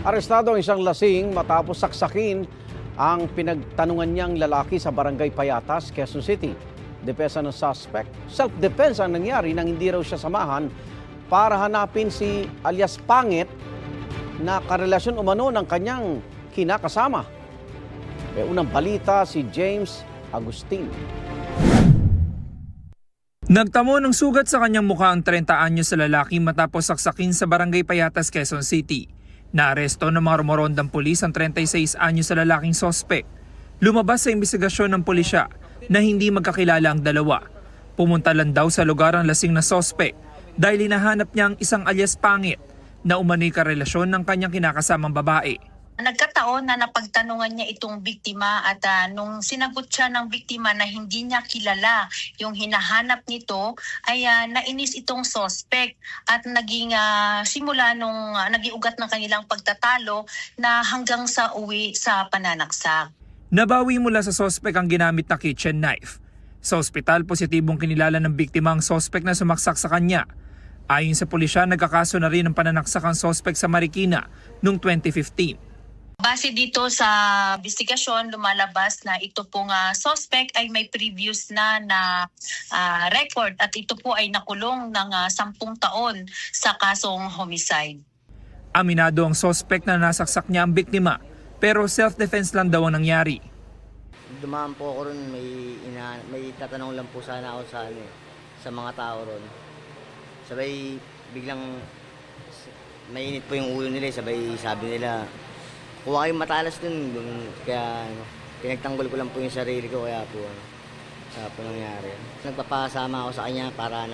Arestado ang isang lasing matapos saksakin ang pinagtanungan niyang lalaki sa Barangay Payatas, Quezon City. Depensa ng suspect, self-defense ang nangyari nang hindi raw siya samahan para hanapin si alias Pangit na karelasyon umano ng kanyang kinakasama. May unang balita si James Agustin. Nagtamo ng sugat sa kanyang mukha ang 30 anyos sa lalaki matapos saksakin sa Barangay Payatas, Quezon City. Naaresto ng mga rumorondang pulis ang 36 anyos sa lalaking sospek. Lumabas sa imbestigasyon ng pulisya na hindi magkakilala ang dalawa. Pumunta lang daw sa lugar ang lasing na sospek dahil hinahanap niya ang isang alias Pangit na umano'y karelasyon ng kanyang kinakasamang babae. Nagkataon na napagtanungan niya itong biktima at nung sinagot siya ng biktima na hindi niya kilala yung hinahanap nito ay nainis itong suspect at naging simula nung naging ugat ng kanilang pagtatalo na hanggang sa uwi sa pananaksak. Nabawi mula sa sospek ang ginamit na kitchen knife. Sa ospital, positibong kinilala ng biktima ang sospek na sumaksak sa kanya. Ayon sa pulisya, nagkakaso na rin ang pananaksak ang sospek sa Marikina noong 2015. Base dito sa investigasyon, lumalabas na ito pong suspect ay may previous na record at ito po ay nakulong ng 10 taon sa kasong homicide. Aminado ang suspect na nasaksak niya ang biktima pero self-defense lang daw ang nangyari. Dumaan po ako ron, may tatanong lang po sana ako sa mga tao ron. Sabay biglang mainit po yung ulo nila, sabay sabi nila, kuha kayong matalas dun, kaya pinagtanggol ko lang po yung sarili ko, kaya po nangyari. Nagpapasama ako sa kanya para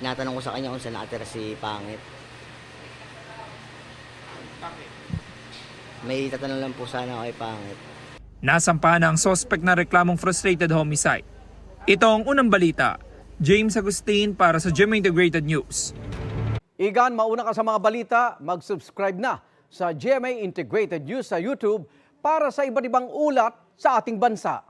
tinatanong ko sa kanya kung saan nakatira si Pangit. May tatanong lang po sana ako kay Pangit. Nasampahan na ang suspect na reklamong frustrated homicide. Ito ang unang balita. James Agustin para sa GMA Integrated News. Igan, mauna ka sa mga balita, mag-subscribe na sa GMA Integrated News sa YouTube para sa iba't ibang ulat sa ating bansa.